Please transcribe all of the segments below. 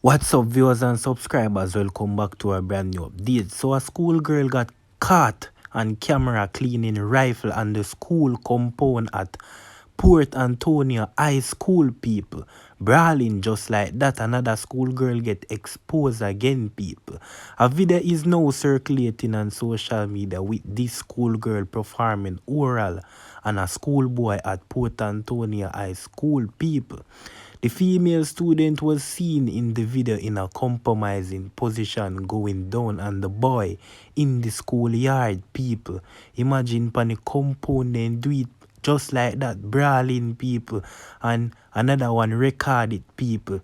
What's up, viewers and subscribers? Welcome back to a brand new update. So a schoolgirl got caught on camera cleaning rifle on the school compound at Port Antonio High School, people. Brawling just like that, another schoolgirl get exposed again, people. A video is now circulating on social media with this schoolgirl performing oral on a schoolboy at Port Antonio High School, people. The female student was seen in the video in a compromising position going down on the boy in the schoolyard, people. Imagine pan the compound and do it just like that, brawling, people. And another one recorded, people.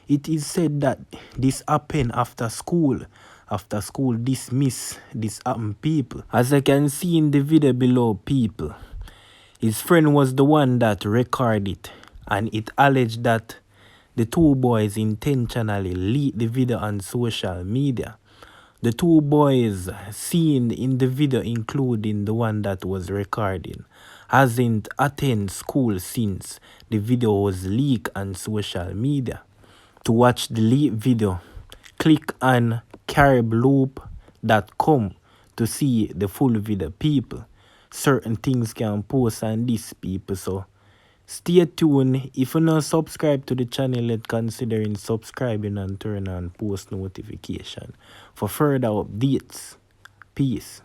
It is said that this happened after school. After school dismiss, this happened, people. As I can see in the video below, people, his friend was the one that recorded it, and it alleged that the two boys intentionally leaked the video on social media. The two boys seen in the video, including the one that was recording, hasn't attended school since the video was leaked on social media. To watch the leaked video, click on caribloop.com to see the full video, people. Certain things can post on this, people, so stay tuned. If you not subscribe to the channel, let considering subscribing and turn on post notification for further updates. Peace.